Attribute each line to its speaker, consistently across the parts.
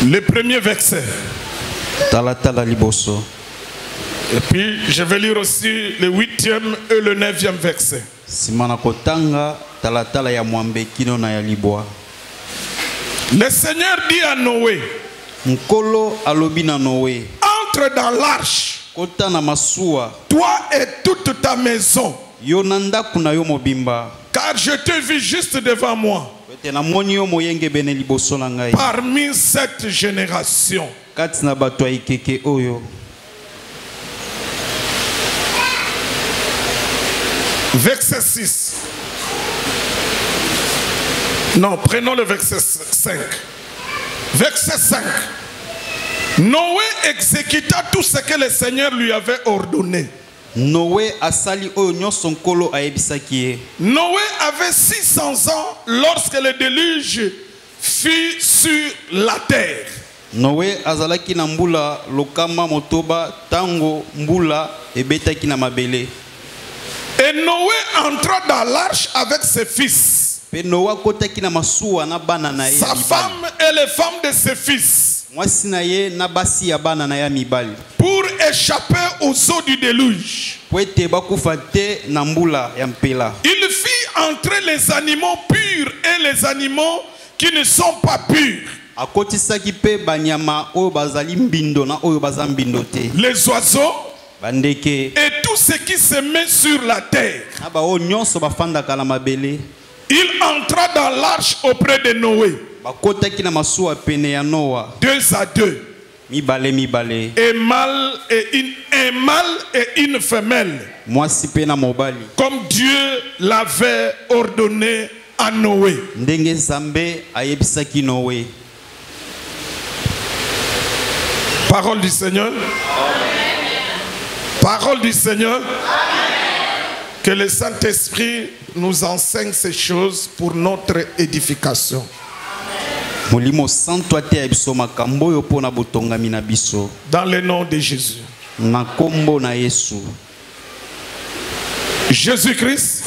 Speaker 1: Le premier verset. Et puis je vais lire aussi le 8e et le 9e verset. Le Seigneur dit à Noé, entre dans l'arche, toi et toute ta maison, car je te vis juste devant moi, parmi cette génération. Verset 6. Non, prenons le verset 5. Verset 5. Noé exécuta tout ce que le Seigneur lui avait ordonné. Noé avait 600 ans lorsque le déluge fut sur la terre. Noé azalaki na mbula lokama motoba tango mbula ebetaki na mabele. Et Noé entra dans l'arche avec ses fils, sa femme et les femmes de ses fils, pour échapper aux eaux du déluge. Il fit entrer les animaux purs et les animaux qui ne sont pas purs, les oiseaux et tout ce qui se met sur la terre. Il entra dans l'arche auprès de Noé, 2 à 2, un mâle et une femelle, comme Dieu l'avait ordonné à Noé. Parole du Seigneur. Parole du Seigneur. Amen. Que le Saint-Esprit nous enseigne ces choses pour notre édification. Dans le nom de Jésus. Jésus-Christ,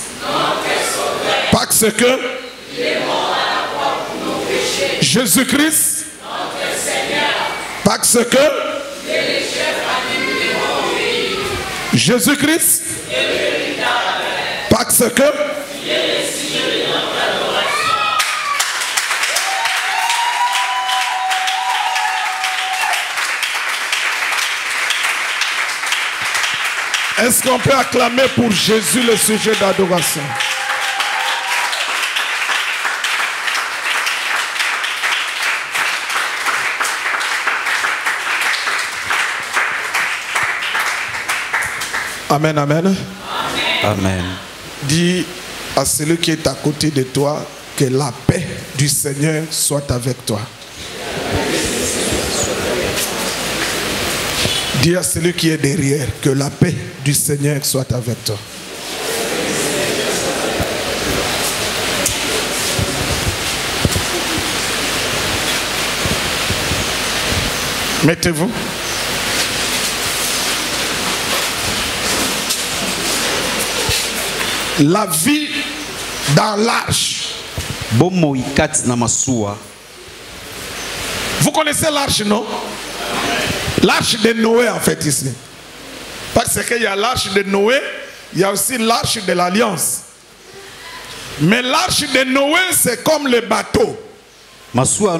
Speaker 1: parce que Jésus-Christ, parce que Jésus-Christ, parce que est-ce qu'on peut acclamer pour Jésus le sujet d'adoration? Amen, amen. Amen. Amen. Dis à celui qui est à côté de toi que la paix du Seigneur soit avec toi. Dis à celui qui est derrière que la paix du Seigneur soit avec toi. Mettez-vous. La vie dans l'arche. Vous connaissez l'arche, non? L'arche de Noé, en fait, ici. Parce qu'il y a l'arche de Noé, il y a aussi l'arche de l'Alliance. Mais l'arche de Noé, c'est comme le bateau. Maintenant,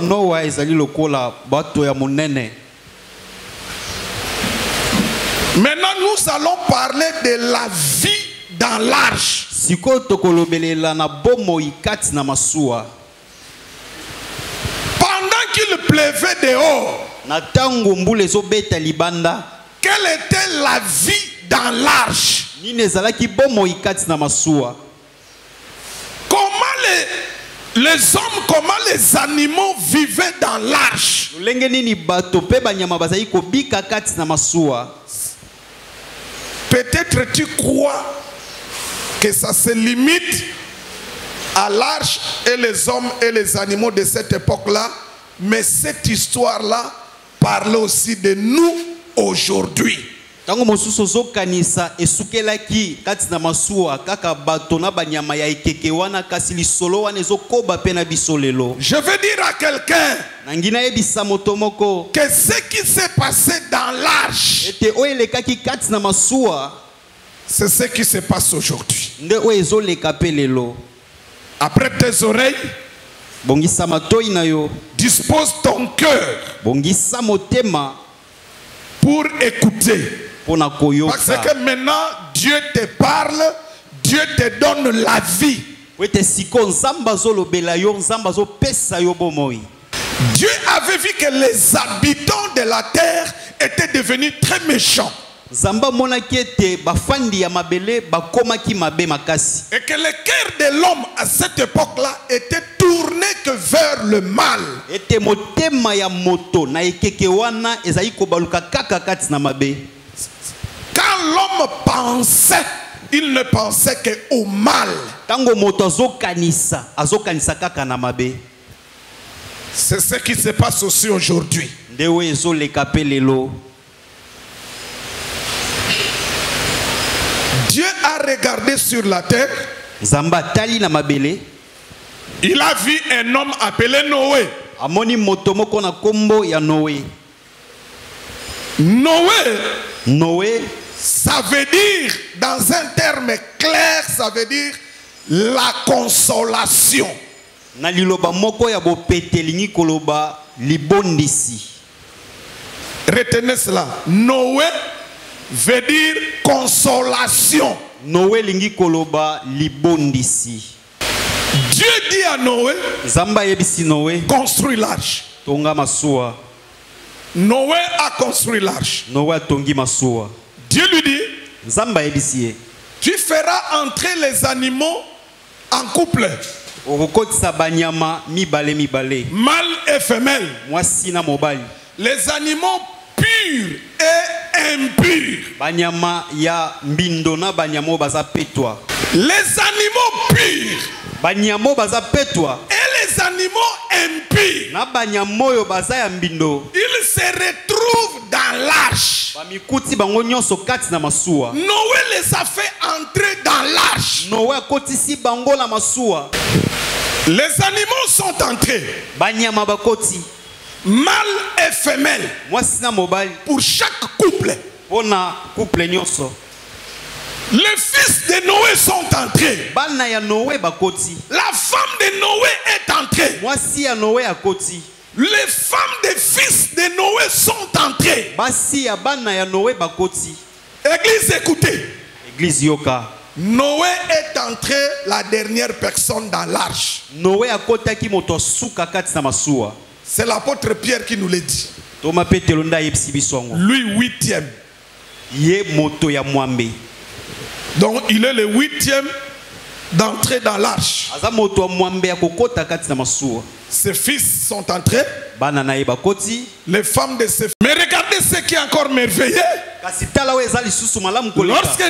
Speaker 1: nous allons parler de la vie dans l'arche. Pendant qu'il pleuvait dehors, quelle était la vie dans l'arche? Comment les hommes, comment les animaux vivaient dans l'arche? Peut-être tu crois que ça se limite à l'arche et les hommes et les animaux de cette époque-là, mais cette histoire-là parle aussi de nous aujourd'hui. Tango mosusu zokanisa esukelaki kati na masuwa kaka bato na banyama ya ekeke wana kasi lisolo wana ezokoba pe na biso lelo.
Speaker 2: Je veux dire à quelqu'un
Speaker 1: nangina yebisa moto moko
Speaker 2: que ce qui s'est passé dans l'arche,
Speaker 1: ete oyelekaki kati na masuwa,
Speaker 2: c'est ce qui se passe aujourd'hui.
Speaker 1: nde oyo ezoleka pe lelo.
Speaker 2: Après tes oreilles,
Speaker 1: bongisa matoi na yo,
Speaker 2: dispose ton cœur
Speaker 1: bongisa motema
Speaker 2: pour écouter. Parce que maintenant Dieu te parle, Dieu te donne la vie. Dieu avait vu que les habitants de la terre étaient devenus très méchants. Et que le cœur de l'homme à cette époque-là était tourné que vers le mal. Quand l'homme pensait, il ne pensait qu'au mal. C'est ce qui se passe aussi aujourd'hui. Dieu a regardé sur la terre. Il a vu un homme appelé Noé. Noé, ça veut dire, dans un terme clair, ça veut dire la consolation. Retenez cela. Noé veut dire consolation.
Speaker 1: Noé lingi koloba libondisi.
Speaker 2: Dieu dit à Noé,
Speaker 1: Zamba yebisi Noé,
Speaker 2: construis l'arche.
Speaker 1: Tonga masuwa.
Speaker 2: Noé a construit l'arche.
Speaker 1: Noé tongi masuwa.
Speaker 2: Dieu lui dit,
Speaker 1: Zamba yebisi,
Speaker 2: tu feras entrer les animaux en couple.
Speaker 1: Okokotisa banyama mibale mibale.
Speaker 2: Mâle et femelle.
Speaker 1: Mwasi na mobali.
Speaker 2: Les animaux purs et impurs.
Speaker 1: Banyama ya mbindo na banyamo baza petwa.
Speaker 2: Les animaux purs.
Speaker 1: Banyamo baza petwa.
Speaker 2: Et les animaux impurs.
Speaker 1: Na banyamo yo baza ya mbindo.
Speaker 2: Ils se retrouvent dans l'arche.
Speaker 1: Bamikuti bango nyonso kati na masuwa.
Speaker 2: Noé les a fait entrer dans l'arche.
Speaker 1: Noé akotisi bango na masuwa.
Speaker 2: Les animaux sont entrés.
Speaker 1: Banyama bakoti.
Speaker 2: Mâle et femelle.
Speaker 1: Mwasi na mobali.
Speaker 2: Pour chaque couple.
Speaker 1: Pona couple nyonso.
Speaker 2: Les fils de Noé sont entrés.
Speaker 1: Bana ya Noé bakoti.
Speaker 2: La femme de Noé est entrée.
Speaker 1: Mwasi ya Noé akoti.
Speaker 2: Les femmes des fils de Noé sont entrées.
Speaker 1: Basi ya bana ya Noé bakoti.
Speaker 2: Église, écoutez.
Speaker 1: Église yoka.
Speaker 2: Noé est entré la dernière personne dans l'arche.
Speaker 1: Noé akotaki moto suka kati na masuwa.
Speaker 2: C'est l'apôtre Pierre qui nous le dit.
Speaker 1: Toma Petelo nda yebisi biso ngo.
Speaker 2: Lui 8e.
Speaker 1: Ye moto ya mwambe.
Speaker 2: Donc il est le 8e d'entrer dans l'arche.
Speaker 1: Aza moto ya mwambe akokota kati na masuwa.
Speaker 2: Ses fils sont entrés.
Speaker 1: Bana na ye bakoti.
Speaker 2: Les femmes de ses fils. Mais regardez ce qui est encore merveilleux. Lorsque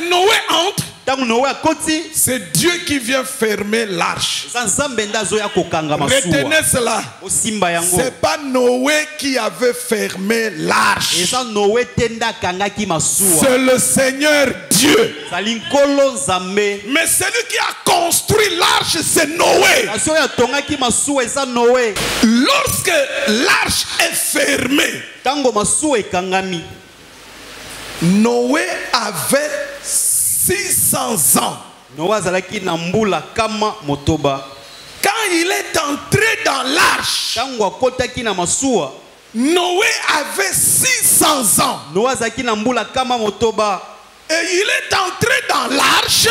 Speaker 2: Noé entre, c'est Dieu qui vient fermer l'arche. Retenez cela. C'est pas Noé qui avait fermé l'arche. C'est le Seigneur Dieu. Mais celui qui a construit l'arche, c'est Noé. Lorsque l'arche est fermée, Noé avait 600 ans. Quand il est entré dans l'arche, Noé avait 600 ans. Et il est entré dans l'arche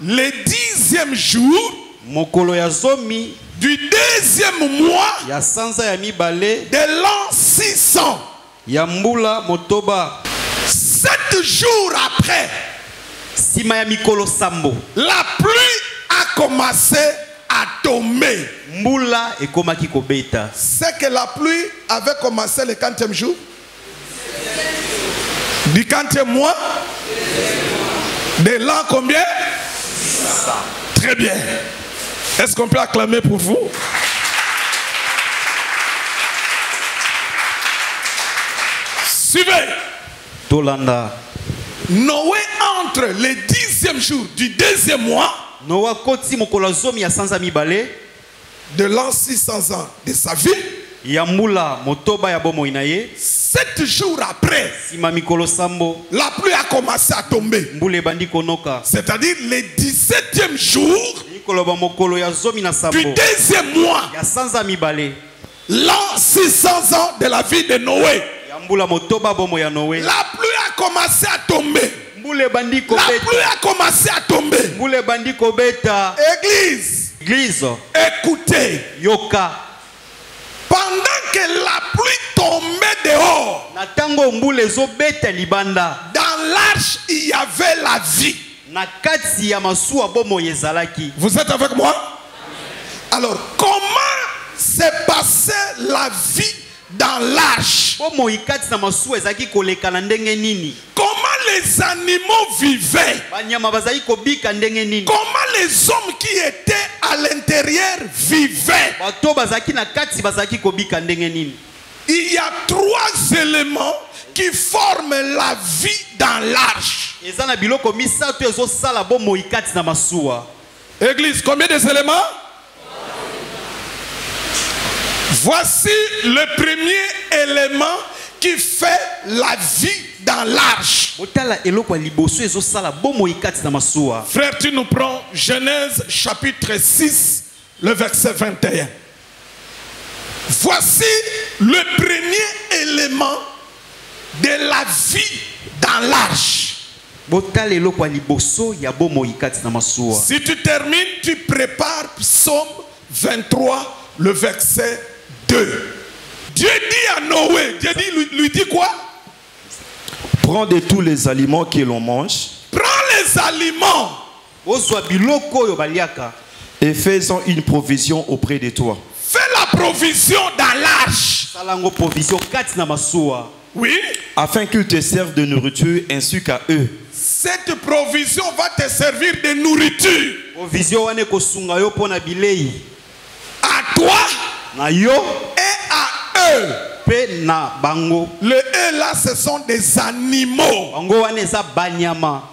Speaker 2: le 10e jour du 2e mois de l'an 600.
Speaker 1: 7
Speaker 2: jours après, la pluie a commencé à tomber. C'est que la pluie avait commencé le 40e jour. Du 40e mois. De l'an combien? Très bien. Est-ce qu'on peut acclamer pour vous? Suivez.
Speaker 1: Tolanda.
Speaker 2: Noé entre le 10e jour du 2e mois
Speaker 1: Noa koti mokolo zomi ya sanza mibale
Speaker 2: de l'an 600 ans de sa vie.
Speaker 1: Yambula motoba ya bomo inaye.
Speaker 2: 7 jours après,
Speaker 1: Sima mikolo sambo.
Speaker 2: la pluie a commencé à tomber.
Speaker 1: Mbule bandi konoka.
Speaker 2: C'est-à-dire le 17e jour
Speaker 1: Mikolo ba mokolo ya zomi na sambo.
Speaker 2: du 2e mois,
Speaker 1: Ya sanza mibale.
Speaker 2: l'an 600 ans de la vie de Noé.
Speaker 1: Yambula motoba bomo ya Noé.
Speaker 2: La pluie a commencé à tomber.
Speaker 1: Mbule bandi
Speaker 2: La
Speaker 1: kobeta.
Speaker 2: pluie a commencé à tomber.
Speaker 1: Mbule bandi kobeta.
Speaker 2: Église,
Speaker 1: Église.
Speaker 2: écoutez.
Speaker 1: Yoka.
Speaker 2: Pendant que la pluie tombait dehors,
Speaker 1: Na tango mbule zo beta libanda.
Speaker 2: dans l'arche, il y avait la vie.
Speaker 1: Na kati ya masuwa bomo yezalaki.
Speaker 2: Vous êtes avec moi? Alors, comment s'est passée la vie dans l'arche?
Speaker 1: Bomo ikati na masuwa ezaki koleka na ndenge nini?
Speaker 2: Comment les animaux vivaient?
Speaker 1: Banyama bazali kobika ndenge nini?
Speaker 2: Comment les hommes qui étaient à l'intérieur vivaient?
Speaker 1: Bato bazaki na kati bazaki kobika ndenge nini?
Speaker 2: Il y a 3 éléments qui forment la vie dans l'arche.
Speaker 1: Eza na biloko misato ezo sala bomo ikati na masuwa.
Speaker 2: Église, combien d'éléments? Voici le premier élément qui fait la vie dans l'arche.
Speaker 1: Botala eloko liboso ezo sala bomo ikati na masuwa.
Speaker 2: Frère, tu nous prends Genèse chapitre 6, le verset 21. Voici le premier élément de la vie dans l'arche.
Speaker 1: Botala eloko liboso ya bomo ikati na masuwa.
Speaker 2: Si tu termines, tu prépares Psaume 23, le verset 2. Dieu dit à Noé, Dieu dit, lui dit quoi?
Speaker 3: Prends de tous les aliments que l'on mange.
Speaker 2: Prends les aliments.
Speaker 1: Ozwa biloko yo baliaka.
Speaker 3: Et fais-en une provision auprès de toi.
Speaker 2: Fais la provision dans l'arche.
Speaker 1: Salango provision kati na masuwa.
Speaker 2: Oui.
Speaker 3: Afin qu'ils te servent de nourriture ainsi qu'à eux.
Speaker 2: Cette provision va te servir de nourriture.
Speaker 1: Provision wane kosunga yo pona bilei.
Speaker 2: À toi
Speaker 1: Na yo
Speaker 2: et à eux.
Speaker 1: pe na bango.
Speaker 2: Le eux là, ce sont des animaux.
Speaker 1: Bango wane eza banyama.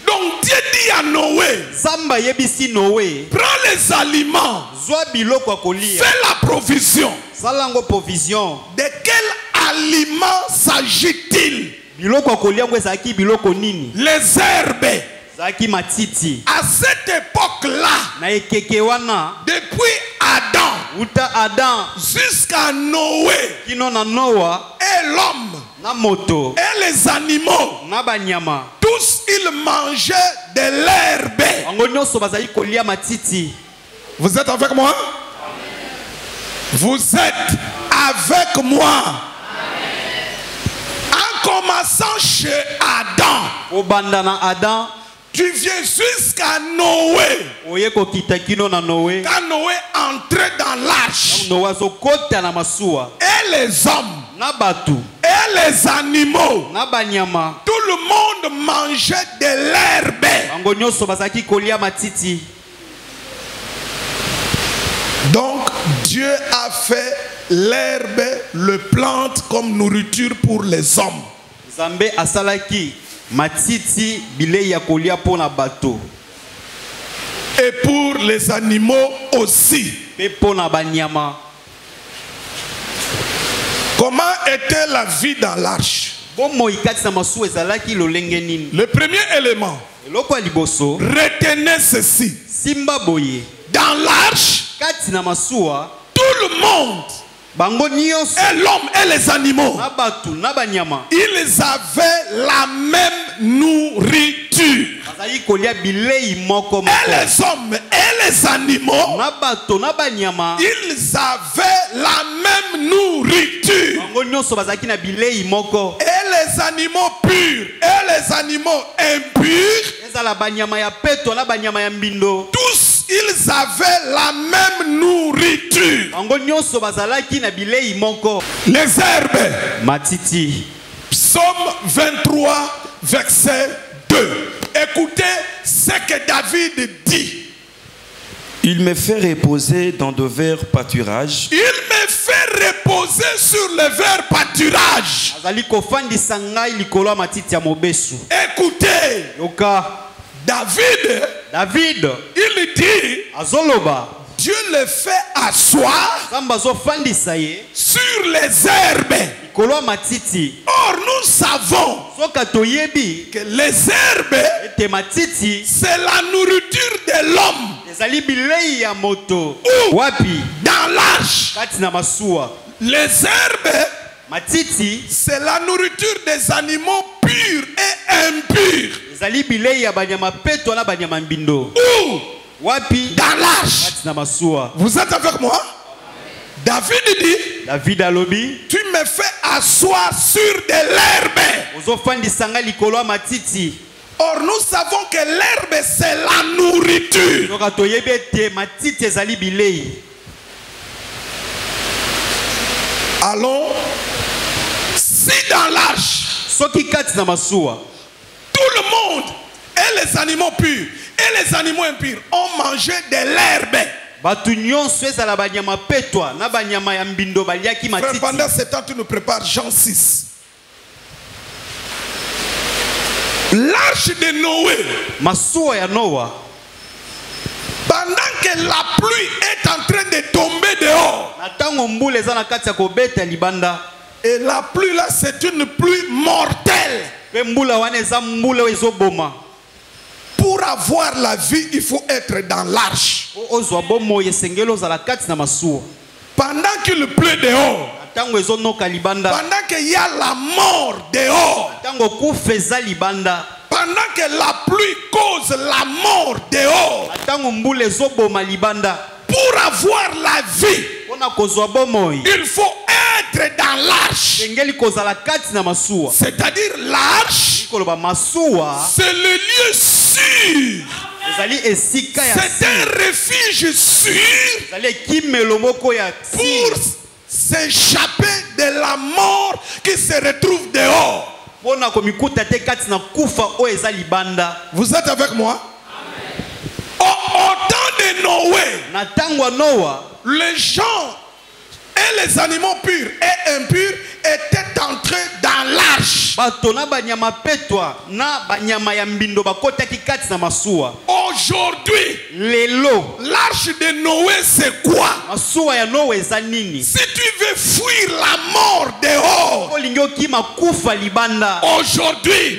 Speaker 2: Donc Dieu dit à Noé,
Speaker 1: Samba yebisi Noé.
Speaker 2: prends les aliments.
Speaker 1: Zwa biloko kolia.
Speaker 2: Fais la provision.
Speaker 1: Salango provision.
Speaker 2: De quel aliment s'agit-il?
Speaker 1: Biloko kolia ngo ezaki biloko nini?
Speaker 2: Les herbes.
Speaker 1: Zaki matiti.
Speaker 2: À cette époque-là,
Speaker 1: Na ekeke wana
Speaker 2: depuis Adam
Speaker 1: uta Adam
Speaker 2: jusqu'à Noé
Speaker 1: kino na Noa
Speaker 2: et l'homme
Speaker 1: na moto
Speaker 2: et les animaux,
Speaker 1: na banyama.
Speaker 2: tous ils mangeaient de l'herbe.
Speaker 1: Bango nyonso bazali kolia matiti.
Speaker 2: Vous êtes avec moi? Vous êtes avec moi? En commençant chez Adam,
Speaker 1: Obanda na Adam
Speaker 2: tu viens jusqu'à Noé.
Speaker 1: oye kokita kino na Noé.
Speaker 2: Quand Noé entrait dans l'arche,
Speaker 1: Noa zo kota na masuwa.
Speaker 2: et les hommes,
Speaker 1: Na batu
Speaker 2: et les animaux,
Speaker 1: na banyama.
Speaker 2: tout le monde mangeait de l'herbe.
Speaker 1: Bango nyonso bazaki kolia matiti.
Speaker 2: Donc Dieu a fait l'herbe, le plante comme nourriture pour les hommes.
Speaker 1: Zambe asalaki matiti bilei ya kolia pona bato.
Speaker 2: Et pour les animaux aussi.
Speaker 1: Pe pona banyama.
Speaker 2: Comment était la vie dans l'arche?
Speaker 1: Bomo ikati na masuwa ezalaki lolenge nini?
Speaker 2: Le premier élément,
Speaker 1: Eloko ya liboso
Speaker 2: retenez ceci.
Speaker 1: simba boye.
Speaker 2: Dans l'arche,
Speaker 1: Kati na masuwa
Speaker 2: tout le monde,
Speaker 1: bango nyonso
Speaker 2: et l'homme et les animaux,
Speaker 1: na batu na banyama
Speaker 2: ils avaient la même nourriture.
Speaker 1: bazali kolia bilei moko
Speaker 2: Et
Speaker 1: moko.
Speaker 2: les hommes et les animaux,
Speaker 1: Na bato na banyama
Speaker 2: ils avaient la même nourriture.
Speaker 1: bango nyonso bazalaki na bilei moko.
Speaker 2: Et les animaux purs et les animaux impurs,
Speaker 1: Ezala banyama ya peto na banyama ya mbindo.
Speaker 2: tous ils avaient la même nourriture.
Speaker 1: Bango nyonso bazalaki na bilei moko.
Speaker 2: Les herbes.
Speaker 1: Matiti.
Speaker 2: Psaume 23, verset 2. Écoutez ce que David dit.
Speaker 3: Il me fait reposer dans de verts pâturages.
Speaker 2: Il me fait reposer posé sur le vert pâturage. Écoutez, David, il dit, Dieu le fait asseoir sur les herbes. Or nous savons que les herbes, c'est la nourriture de l'homme. Ou dans l'arche, les herbes, c'est la nourriture des animaux purs et impurs. Ou dans l'arche. Vous êtes avec moi? David dit, tu me fais asseoir sur de l'herbe. Or nous savons que l'herbe c'est la nourriture. Allons, si dans l'arche, tout le monde et les animaux purs et les animaux impurs ont mangé de l'herbe. Pendant ce temps, tu nous prépares Jean 6. L'arche de Noé. Pendant que la pluie est en train de tomber dehors. Et la pluie là, c'est une pluie mortelle. Pour avoir la vie, il faut être dans l'arche. Pendant qu'il pleut dehors, pendant qu'il y a la mort dehors, pendant que la pluie cause la mort dehors, pour avoir la vie, il faut être dans l'arche. C'est-à-dire l'arche, c'est le lieu sûr. C'est un refuge sûr pour s'échapper de la mort qui se retrouve dehors. Vous êtes avec moi? Au temps de Noé, les gens et les animaux purs et impurs étaient entrés dans l'arche. Aujourd'hui, l'arche de Noé c'est quoi? Si tu veux fuir la mort dehors, aujourd'hui,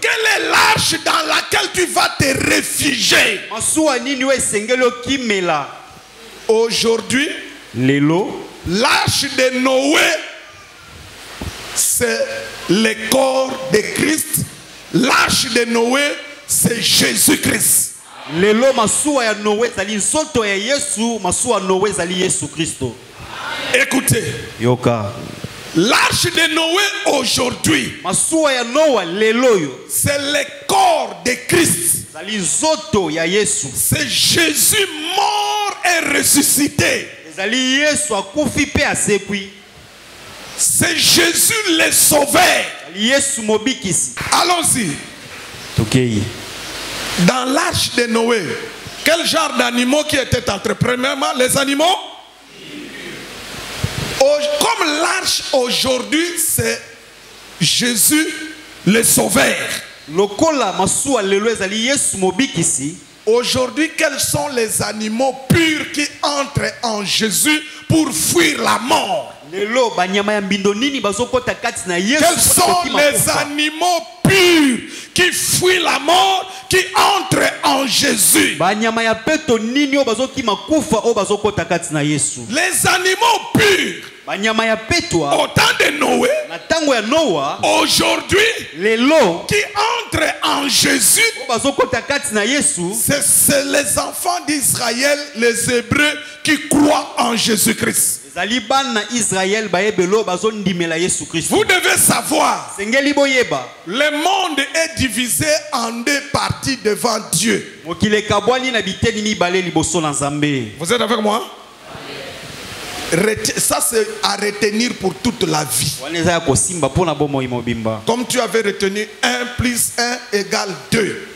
Speaker 2: quelle est l'arche dans laquelle tu vas te réfugier? Aujourd'hui, l'arche de Noé, c'est le corps de Christ. L'arche de Noé, c'est Jésus-Christ. Écoutez, l'arche de Noé aujourd'hui, c'est le corps de Christ. C'est Jésus mort et ressuscité. C'est Jésus le sauveur. Allons-y. Dans l'arche de Noé, quel genre d'animaux qui étaient entrés? Premièrement, les animaux. Comme l'arche aujourd'hui, c'est Jésus le sauveur. Aujourd'hui, quels sont les animaux purs qui entrent en Jésus pour fuir la mort? Quels sont les animaux purs qui fuient la mort, qui entrent en Jésus? Les animaux purs au temps de Noé, aujourd'hui, qui entrent en Jésus, c'est les enfants d'Israël, les Hébreux, qui croient en Jésus-Christ. Vous devez savoir, le monde est divisé en deux parties devant Dieu. Vous êtes avec moi? Ça c'est à retenir pour toute la vie. Comme tu avais retenu 1 plus 1 égale 2.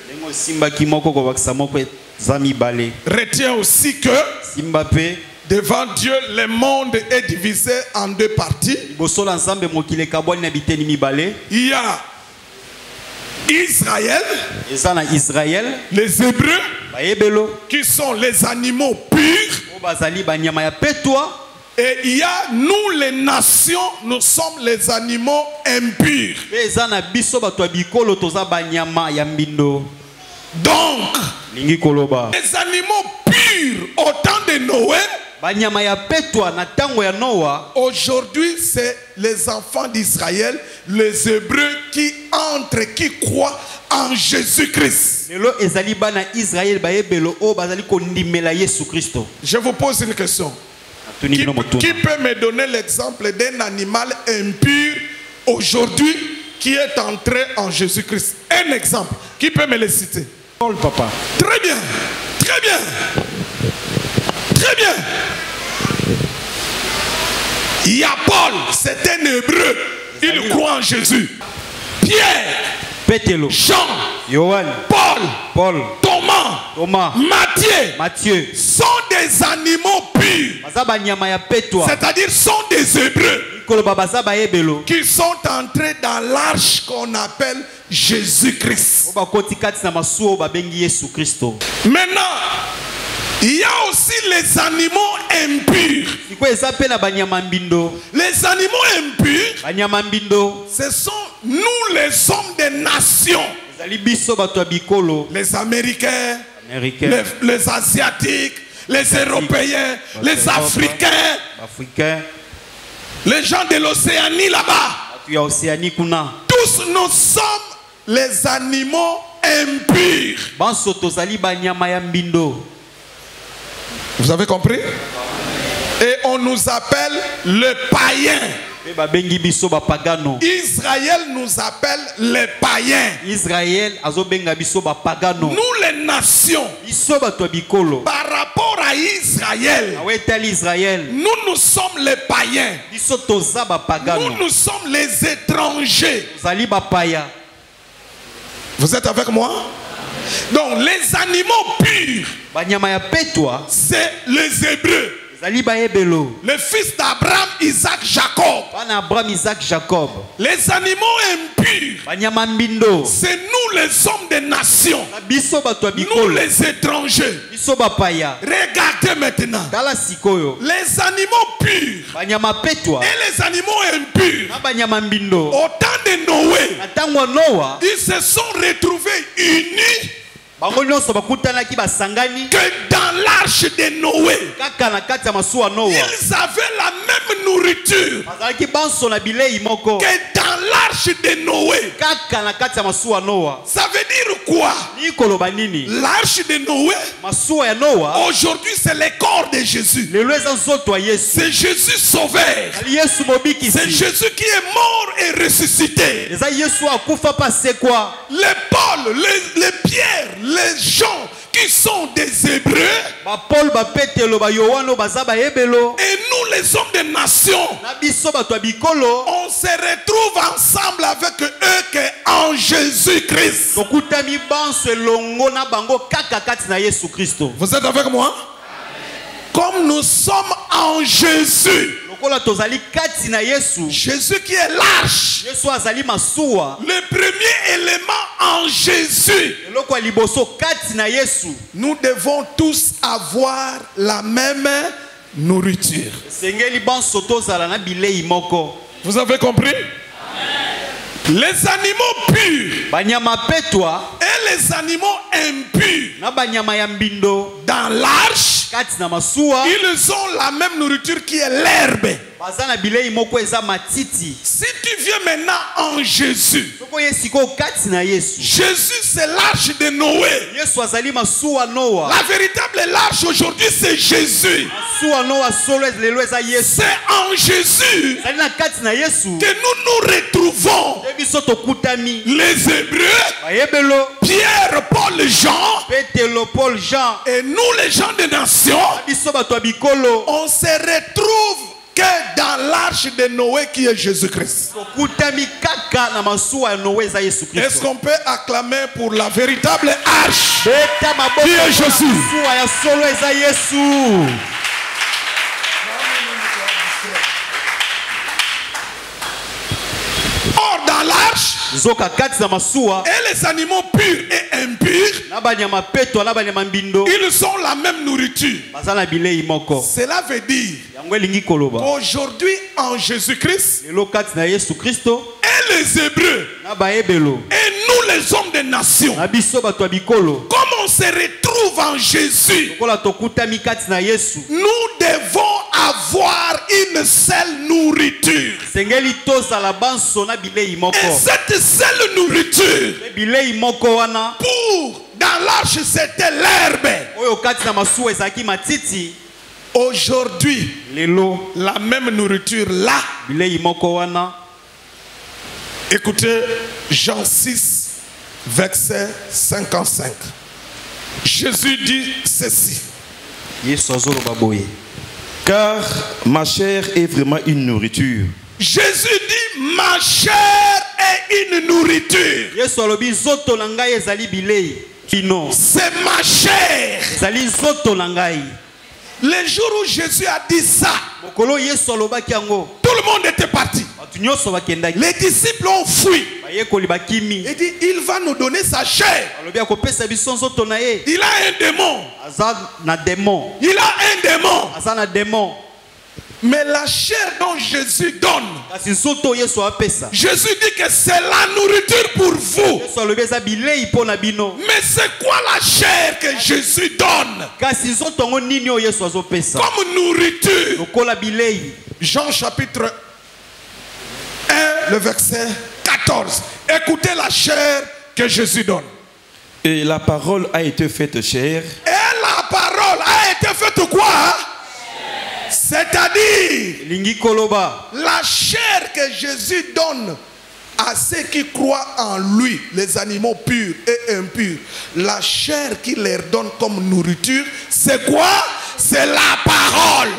Speaker 2: Retiens aussi que Devant Dieu, le monde est divisé en deux parties. Il y a Israël, les Hébreux, qui sont les animaux purs. Et il y a nous les nations, nous sommes les animaux impurs. Donc, les animaux purs au temps de Noé, aujourd'hui c'est les enfants d'Israël, les Hébreux qui entrent, qui croient en Jésus-Christ. Je vous pose une question. Qui peut me donner l'exemple d'un animal impur aujourd'hui qui est entré en Jésus-Christ? Un exemple. Qui peut me le citer?
Speaker 3: Paul, papa.
Speaker 2: Très bien. Très bien. Très bien. Il y a Paul, c'est un Hébreu. Il croit en Jésus. Pierre, Jean, Paul, Thomas, Matthieu sont des animaux purs. C'est-à-dire sont des Hébreux qui sont entrés dans l'arche qu'on appelle Jésus-Christ. Maintenant, il y a aussi les animaux impurs. Les animaux impurs, ce sont nous les hommes des nations. Les Américains, les Asiatiques, les Européens, les Africains, les gens de l'Océanie là-bas. Tous nous sommes les animaux impurs. Vous avez compris? Et on nous appelle le païen. Israël nous appelle les païens. Nous les nations, par rapport à Israël, nous sommes les païens. Nous sommes les étrangers. Vous êtes avec moi? Donc les animaux purs, c'est les Hébreux. Le fils d'Abraham, Isaac, Jacob. Les animaux impurs, c'est nous les hommes des nations. Nous les étrangers. Regardez maintenant. Les animaux purs et les animaux impurs, au temps de Noé, ils se sont retrouvés unis. Que dans l'arche de Noé, ils avaient la même nourriture. Que dans l'arche de Noé. Ça veut dire quoi? L'arche de Noé, aujourd'hui c'est le corps de Jésus. C'est Jésus sauveur. C'est Jésus qui est mort et ressuscité. Les Paul, les Pierre, les gens qui sont des Hébreux, et nous les hommes des nations, on se retrouve ensemble avec eux en Jésus-Christ. Vous êtes avec moi? Comme nous sommes en Jésus. Jésus qui est l'arche. Le premier élément en Jésus. Nous devons tous avoir la même nourriture. Vous avez compris? Les animaux purs et les animaux impurs dans l'arche, ils ont la même nourriture qui est l'herbe. Si tu viens maintenant en Jésus, Jésus c'est l'arche de Noé. La véritable l'arche aujourd'hui c'est Jésus. C'est en Jésus que nous nous retrouvons. Les Hébreux, Pierre, Paul, Jean, et nous les gens des nations, on se retrouve que dans l'arche de Noé qui est Jésus-Christ. Est-ce qu'on peut acclamer pour la véritable arche qui est Jésus? et les animaux purs et impurs, ils ont la même nourriture. Cela veut dire qu'aujourd'hui en Jésus-Christ, et les Hébreux, et nous les hommes des nations, comme on se retrouve en Jésus, nous devons avoir une seule nourriture. Et cette seule nourriture, pour dans l'arche c'était l'herbe. Aujourd'hui, la même nourriture là. Écoutez Jean 6, verset 55. Jésus dit ceci.
Speaker 3: Car ma chair est vraiment une nourriture.
Speaker 2: Jésus dit ma chair est une nourriture. C'est ma chair. Le jour où Jésus a dit ça, tout le monde était parti. Les disciples ont fui. Il dit il va nous donner sa chair. Il a un démon. Il a un démon. Mais la chair dont Jésus donne, Jésus dit que c'est la nourriture pour vous. Mais c'est quoi la chair que Jésus donne comme nourriture? Jean chapitre 1, le verset 14. Écoutez la chair que Jésus donne.
Speaker 3: Et la parole a été faite chair.
Speaker 2: Et la parole a été faite quoi? C'est-à-dire la chair que Jésus donne à ceux qui croient en lui, les animaux purs et impurs. La chair qu'il leur donne comme nourriture, c'est quoi? C'est la parole.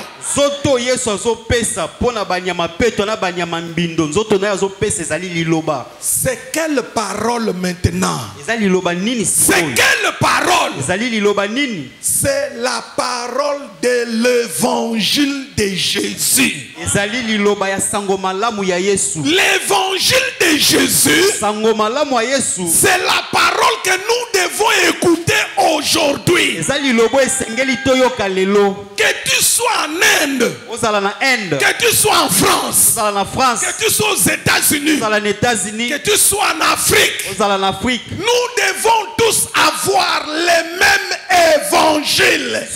Speaker 2: C'est quelle parole maintenant? C'est quelle parole? C'est la parole de l'évangile de Jésus. L'évangile de Jésus, c'est la parole que nous devons écouter aujourd'hui. Que tu sois en Inde, que tu sois en France, que tu sois aux États-Unis, que tu sois en Afrique, nous devons tous avoir le même évangile.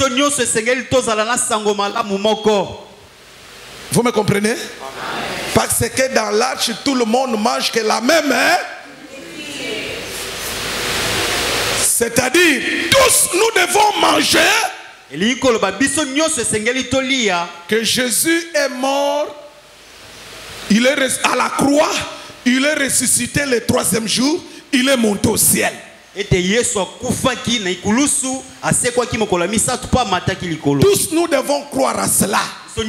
Speaker 2: Vous me comprenez? Parce que dans l'arche, tout le monde mange que la même. C'est-à-dire, tous nous devons manger. Que Jésus est mort, il est à la croix, il est ressuscité le 3e jour, il est monté au ciel. Tous nous devons croire à cela. Tous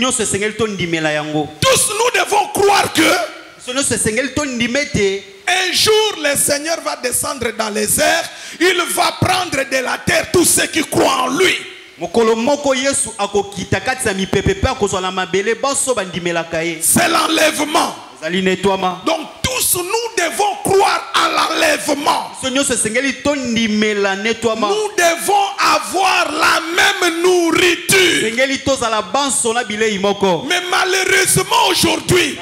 Speaker 2: nous devons croire que un jour le Seigneur va descendre dans les airs, il va prendre de la terre tous ceux qui croient en lui. C'est l'enlèvement. Donc tous nous devons croire à l'enlèvement. Nous devons avoir la même nourriture. Mais malheureusement aujourd'hui,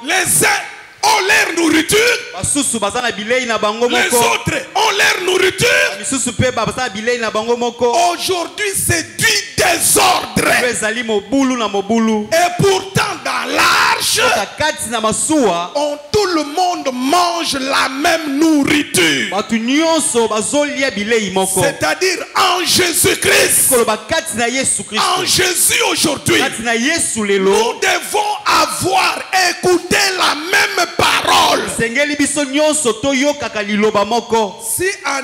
Speaker 2: les uns ont leur nourriture, les autres ont leur nourriture. Aujourd'hui c'est du désordre. Et pourtant dans l'arche, tout le monde mange la même nourriture. C'est-à-dire en Jésus-Christ. En Jésus aujourd'hui, nous devons avoir écouté la même parole. Si en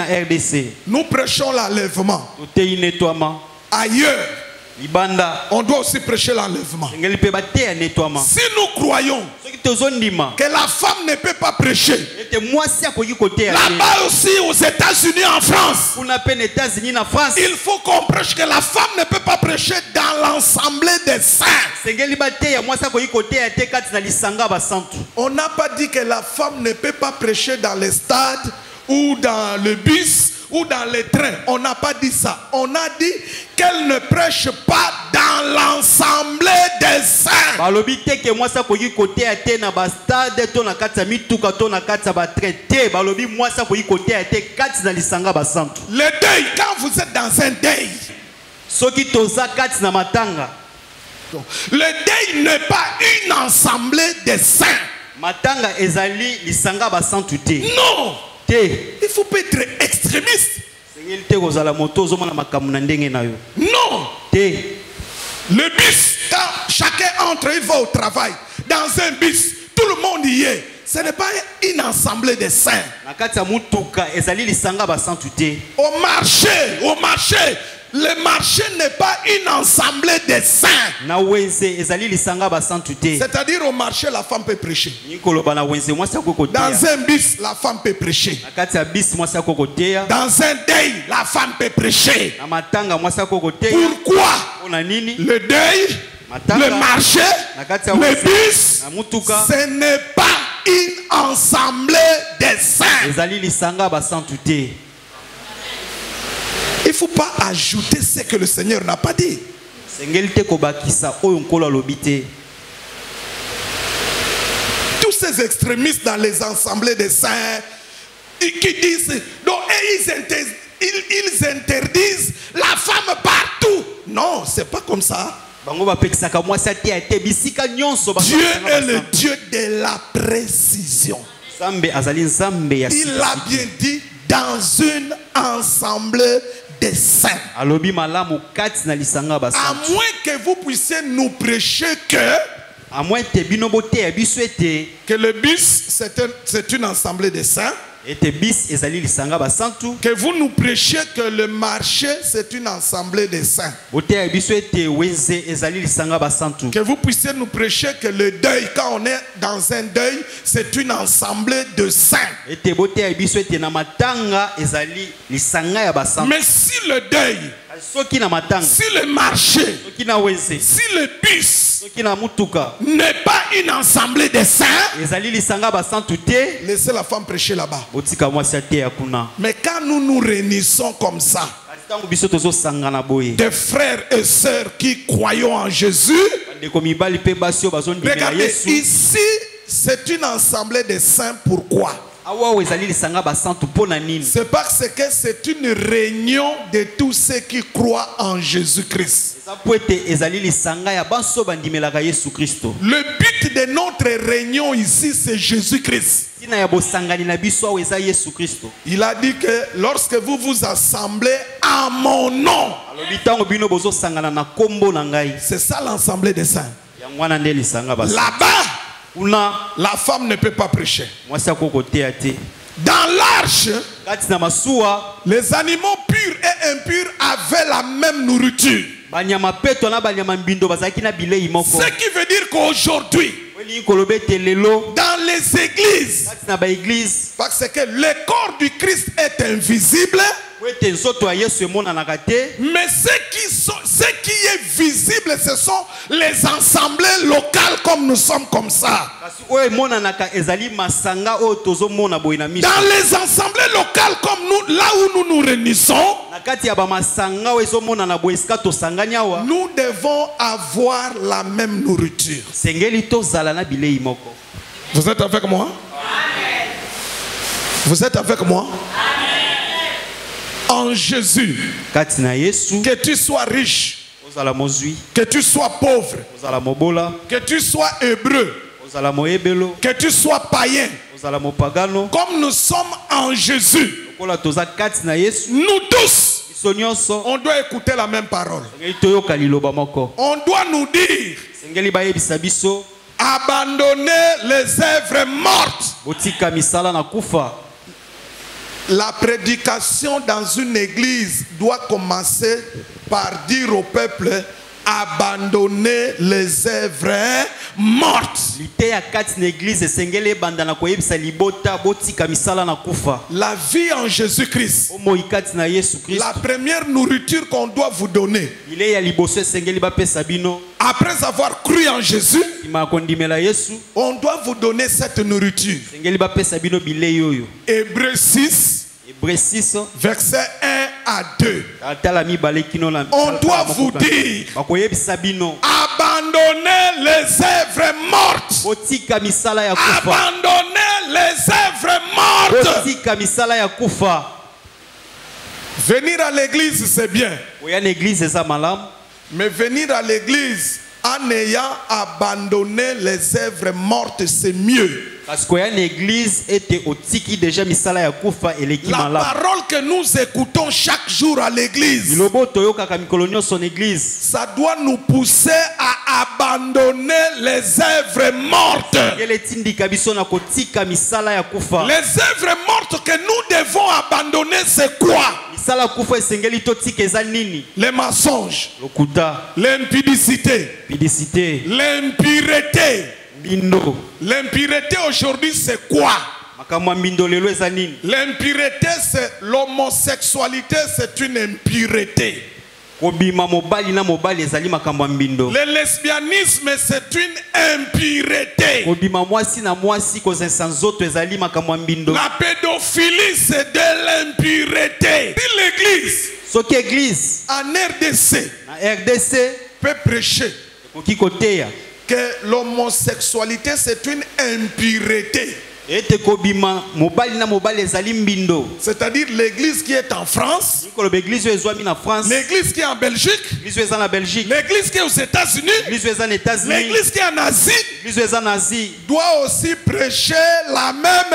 Speaker 2: RDC, nous prêchons l'enlèvement, ailleurs, on doit aussi prêcher l'enlèvement. Si nous croyons que la femme ne peut pas prêcher, là-bas aussi aux États-Unis, en France, il faut qu'on prêche que la femme ne peut pas prêcher dans l'assemblée des saints. On n'a pas dit que la femme ne peut pas prêcher dans les stades ou dans le bus ou dans les trains. On n'a pas dit ça. On a dit qu'elle ne prêche pas dans l'assemblée des saints. Le deuil, quand vous êtes dans un deuil, le deuil n'est pas une assemblée des saints. Non. Il faut pas être extrémiste. Non. Le bus, quand chacun entre, il va au travail. Dans un bus, tout le monde y est. Ce n'est pas une assemblée des saints. Au marché, le marché n'est pas une assemblée des saints. C'est-à-dire au marché, la femme peut prêcher. Dans un bus, la femme peut prêcher. Dans un deuil, la femme peut prêcher. Pourquoi? Le deuil, le marché, le bus, ce n'est pas une assemblée des saints. Il ne faut pas ajouter ce que le Seigneur n'a pas dit. Tous ces extrémistes dans les assemblées des saints qui disent, donc, ils interdisent la femme partout. Non, c'est pas comme ça. Dieu est le Dieu de la précision. Il a bien dit dans une assemblée des saints. À moins que vous puissiez nous prêcher que le bus c'est une assemblée des saints. Que vous nous prêchiez que le marché c'est une assemblée des saints. Que vous puissiez nous prêcher que le deuil, quand on est dans un deuil, c'est une assemblée de saints. Mais si le deuil, si le marché, si le bus n'est pas une assemblée de saints, laissez la femme prêcher là-bas. Mais quand nous nous réunissons comme ça, des frères et sœurs qui croyons en Jésus, regardez, ici c'est une assemblée de saints. Pourquoi? C'est parce que c'est une réunion de tous ceux qui croient en Jésus-Christ. Le but de notre réunion ici, c'est Jésus-Christ. Il a dit que lorsque vous vous assemblez en mon nom, c'est ça l'assemblée des saints. Là-bas, la femme ne peut pas prêcher. Dans l'arche, les animaux purs et impurs avaient la même nourriture. Ce qui veut dire qu'aujourd'hui, dans les églises, parce que le corps du Christ est invisible, mais ce qui est visible, ce sont les assemblées locales comme nous sommes comme ça. Dans les assemblées locales comme nous, là où nous nous réunissons, nous devons avoir la même nourriture. Vous êtes avec moi? Amen. Vous êtes avec moi? Amen. En Jésus, que tu sois riche, que tu sois pauvre, que tu sois hébreu, que tu sois païen, comme nous sommes en Jésus, nous tous, on doit écouter la même parole. On doit nous dire, abandonner les œuvres mortes. La prédication dans une église doit commencer par dire au peuple, abandonner les œuvres mortes. La vie en Jésus-Christ. La première nourriture qu'on doit vous donner. Après avoir cru en Jésus, on doit vous donner cette nourriture. Hébreux 6, verset 1 à 2. On doit vous dire, abandonnez les œuvres mortes. Abandonnez les œuvres mortes. Venir à l'église, c'est bien. Mais venir à l'église en ayant abandonné les œuvres mortes, c'est mieux. La parole que nous écoutons chaque jour à l'église, ça doit nous pousser à abandonner les œuvres mortes. Les œuvres mortes que nous devons abandonner, c'est quoi? Les mensonges, l'impudicité, l'impureté. L'impureté aujourd'hui, c'est quoi? L'impureté, c'est l'homosexualité, c'est une impureté. Le lesbianisme, c'est une impureté. La pédophilie, c'est de l'impureté. Si l'église en RDC peut prêcher que l'homosexualité, c'est une impureté. C'est-à-dire l'église qui est en France, l'église qui est en Belgique, l'église qui est aux États-Unis, l'église qui est en Asie, doit aussi prêcher la même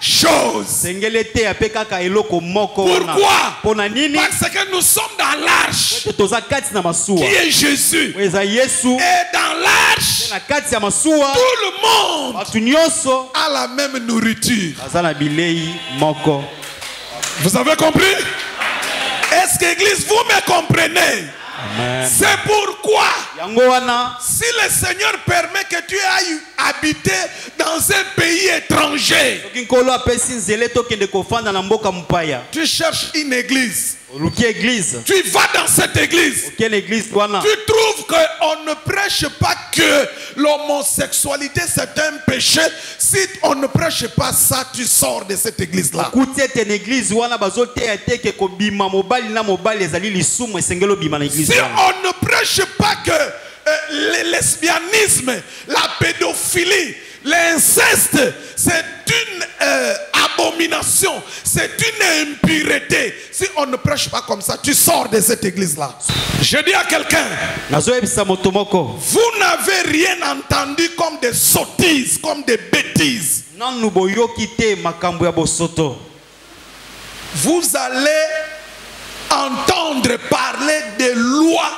Speaker 2: chose. Pourquoi? Parce que nous sommes dans l'arche qui est Jésus. Et dans l'arche, tout le monde a la même nourriture. Vous avez compris? Est-ce qu'Église, vous me comprenez? C'est pourquoi, si le Seigneur permet que tu ailles habiter dans un pays étranger, tu cherches une église, tu vas dans cette église, tu trouves qu'on ne prêche pas que l'homosexualité c'est un péché. Si on ne prêche pas ça, tu sors de cette église-là. Si on ne prêche pas que le lesbianisme, la pédophilie, l'inceste, c'est une abomination, c'est une impureté. Si on ne prêche pas comme ça, tu sors de cette église-là. Je dis à quelqu'un, vous n'avez rien entendu comme des sottises, comme des bêtises. Vous allez entendre parler de lois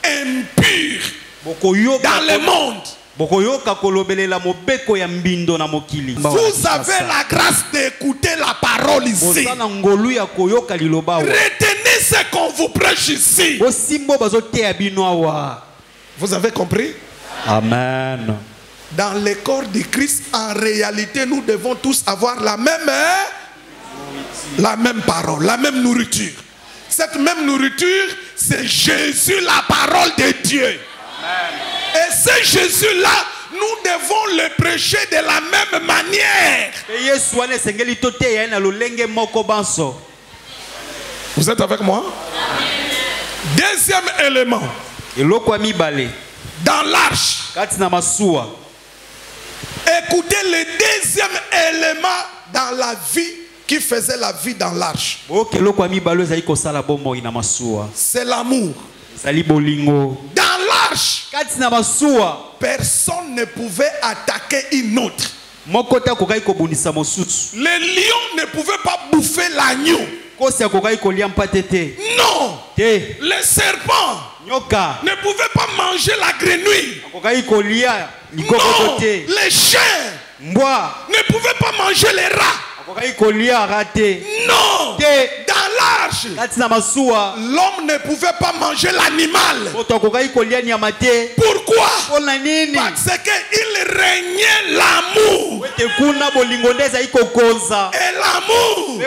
Speaker 2: impures dans le monde. Vous avez la grâce d'écouter la parole ici. Retenez ce qu'on vous prêche ici. Vous avez compris?
Speaker 1: Amen.
Speaker 2: Dans le corps de Christ, en réalité, nous devons tous avoir la même parole, la même nourriture. Cette même nourriture, c'est Jésus, la parole de Dieu. Amen. Et ce Jésus-là, nous devons le prêcher de la même manière. Vous êtes avec moi? Deuxième élément. Dans l'arche. Écoutez le deuxième élément dans la vie qui faisait la vie dans l'arche. C'est l'amour. Dans l'arche, personne ne pouvait attaquer une autre. Le lion ne pouvait pas bouffer l'agneau. Non. Le serpent ne pouvait pas manger la grenouille. Non. Les chiens ne pouvaient pas manger les rats. Non. Dans l'arche, l'homme ne pouvait pas manger l'animal. Pourquoi? Parce qu'il régnait l'amour. Et l'amour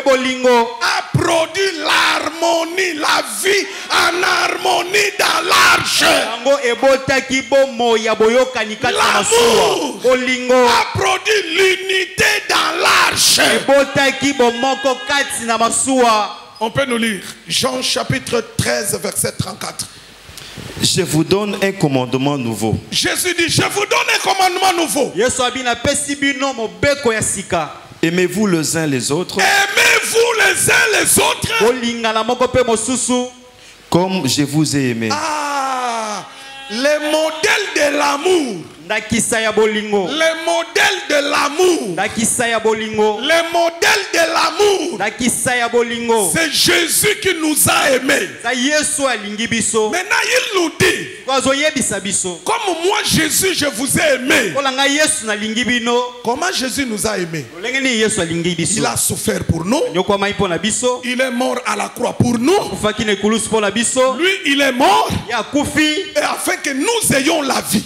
Speaker 2: a produit l'harmonie, la vie en harmonie dans l'arche. L'amour a produit l'unité dans l'arche. On peut nous lire Jean chapitre 13 verset 34.
Speaker 3: Je vous donne un commandement nouveau.
Speaker 2: Jésus dit, je vous donne un commandement nouveau.
Speaker 3: Aimez-vous les uns les autres.
Speaker 2: Aimez-vous les uns les autres.
Speaker 3: Comme je vous ai aimé.
Speaker 2: Ah, les modèles de l'amour. Les modèles de l'amour. Les modèles de l'amour. C'est Jésus qui nous a aimés. Maintenant il nous dit, comme moi Jésus je vous ai aimés. Comment Jésus nous a aimés? Il a souffert pour nous. Il est mort à la croix pour nous. Lui il est mort et afin que nous ayons la vie.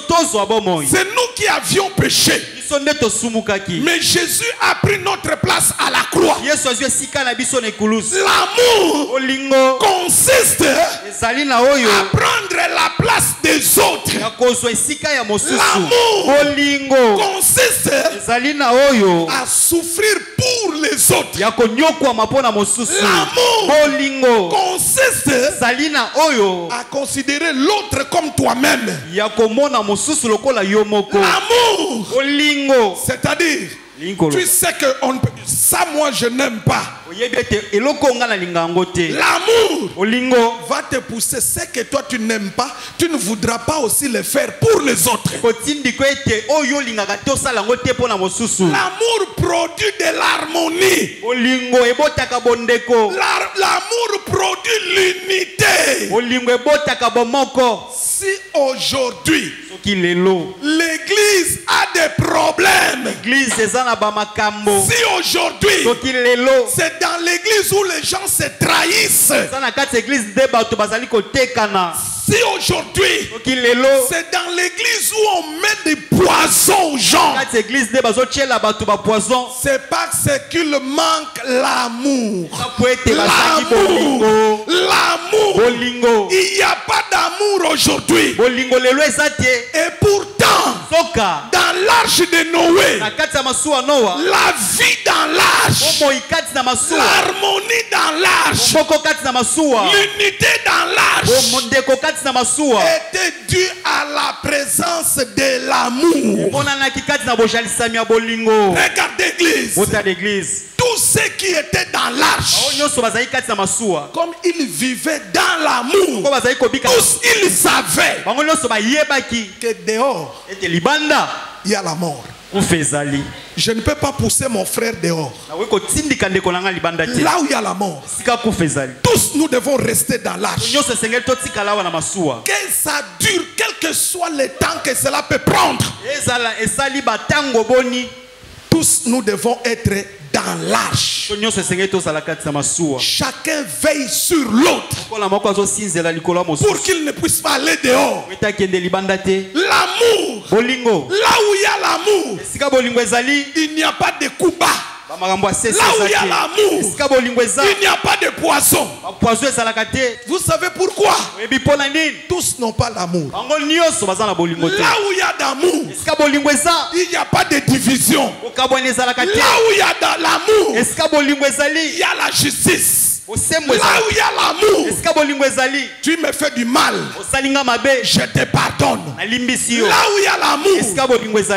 Speaker 2: C'est nous qui avions péché. Mais Jésus a pris notre place à la croix. L'amour consiste à prendre la place des autres. L'amour consiste à souffrir pour les autres. L'amour consiste à considérer l'autre comme toi-même. L'amour, c'est-à-dire, tu sais que ça moi je n'aime pas. L'amour va te pousser. Ce que toi tu n'aimes pas, tu ne voudras pas aussi le faire pour les autres. L'amour produit de l'harmonie. L'amour produit l'unité. Si aujourd'hui l'église a des problèmes, si aujourd'hui c'est dans l'église où les gens se trahissent, si aujourd'hui c'est dans l'église où on met des poisons aux gens, c'est parce qu'il manque l'amour. L'amour. Il n'y a pas d'amour aujourd'hui. Et pourtant, dans l'arche de Noé, la vie dans l'arche, l'harmonie dans l'arche, l'unité dans l'arche était due à la présence de l'amour. Regardez l'église. Tous ceux qui étaient dans l'arche, comme ils vivaient dans l'amour, tous ils savaient que dehors il y a la mort. Je ne peux pas pousser mon frère dehors. Là où il y a la mort, tous nous devons rester dans l'arche. Que ça dure, quel que soit le temps que cela peut prendre, tous nous devons être dans l'arche. Chacun veille sur l'autre pour qu'il ne puisse pas aller dehors. L'amour, là où il y a l'amour, il n'y a pas de coups bas. Là où il y a l'amour, il n'y a pas de poison. Vous savez pourquoi? Tous n'ont pas l'amour. Là où il y a d'amour, il n'y a pas de division. Là où il y a l'amour, il y a la justice. Là où il y a l'amour, tu me fais du mal, je te pardonne. Là où il y a l'amour,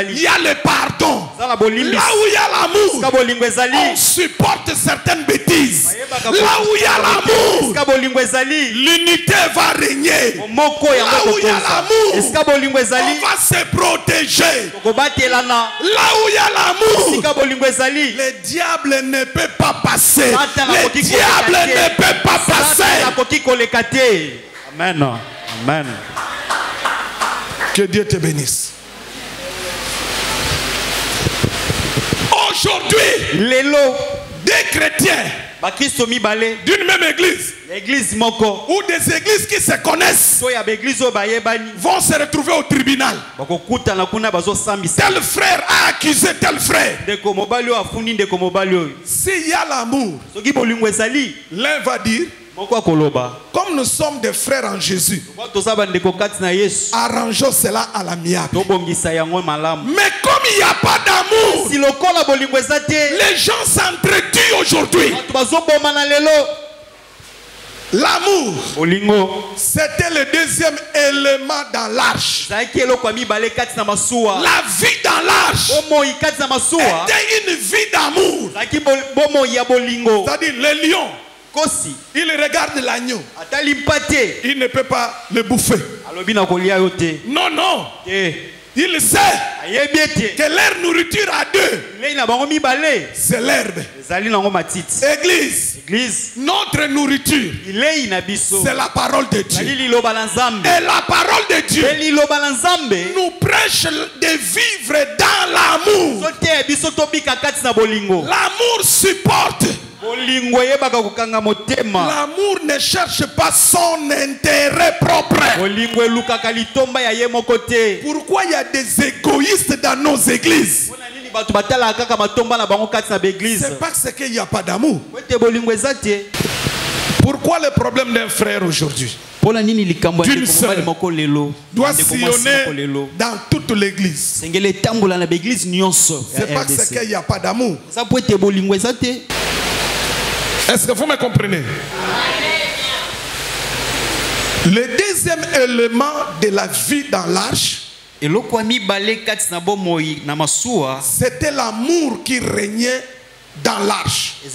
Speaker 2: il y a le pardon. Là où il y a l'amour, on supporte certaines bêtises. Là où il y a l'amour, l'unité va régner. Là où il y a l'amour, on va se protéger. Là où il y a l'amour, le diable ne peut pas passer. Le diable ne peut pas passer.
Speaker 1: Amen. Amen.
Speaker 2: Que Dieu te bénisse. Aujourd'hui, des chrétiens d'une même église, ou des églises qui se connaissent, vont se retrouver au tribunal. Tel frère a accusé tel frère. S'il y a l'amour, l'un va dire, comme nous sommes des frères en Jésus, arrangeons cela à l'amiable. Mais comme il n'y a pas d'amour, les gens s'entretuent aujourd'hui. L'amour, c'était le deuxième élément dans l'arche. La vie dans l'arche était une vie d'amour. C'est-à-dire le lion, il regarde l'agneau, il ne peut pas le bouffer. Non, non. Il sait que leur nourriture à deux, c'est l'herbe. Église, notre nourriture, c'est la parole de Dieu. Et la parole de Dieu nous prêche de vivre dans l'amour. L'amour supporte. L'amour ne cherche pas son intérêt propre. Pourquoi il y a des égoïstes dans nos églises? C'est parce qu'il n'y a pas d'amour. Pourquoi le problème d'un frère aujourd'hui, d'une sœur, doit sillonner dans toute l'église? C'est parce qu'il n'y a pas d'amour. Est-ce que vous me comprenez? Le deuxième élément de la vie dans l'arche, c'était l'amour qui régnait dans l'arche. Et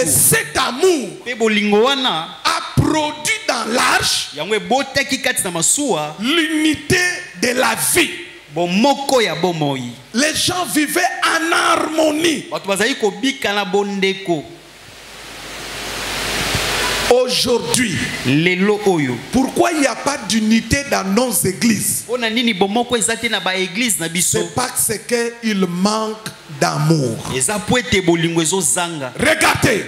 Speaker 2: cet amour a produit dans l'arche l'unité de la vie. Les gens vivaient en harmonie. Aujourd'hui, pourquoi il n'y a pas d'unité dans nos églises? C'est parce qu'il manque d'amour. Regardez.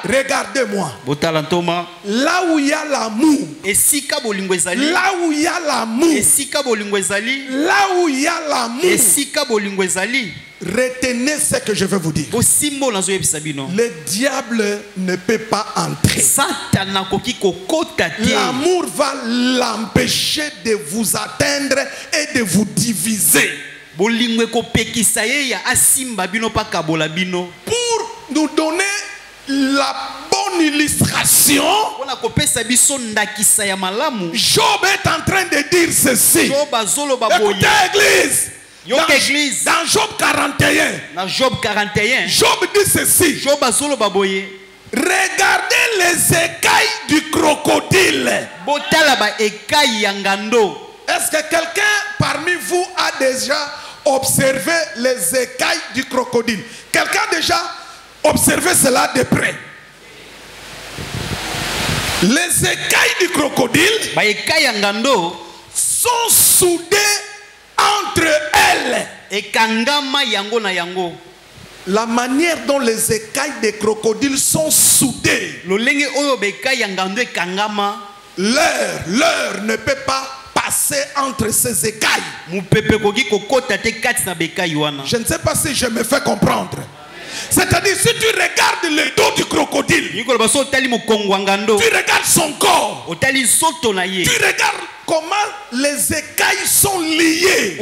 Speaker 2: Regardez-moi. Là où il y a l'amour, là où il y a l'amour, là où il y a l'amour, retenez ce que je veux vous dire. Le diable ne peut pas entrer. L'amour va l'empêcher de vous atteindre et de vous diviser. Pour nous donner la bonne illustration, Job est en train de dire ceci. Écoutez, église. Dans Job 41, Job dit ceci. Regardez les écailles du crocodile. Est-ce que quelqu'un parmi vous a déjà observé les écailles du crocodile? Quelqu'un a déjà observé cela de près? Les écailles du crocodile sont soudées entre elles. La manière dont les écailles des crocodiles sont soudées, l'heure ne peut pas passer entre ces écailles. Je ne sais pas si je me fais comprendre. C'est-à-dire, si tu regardes le dos du crocodile, tu regardes son corps, tu regardes comment les écailles sont liées.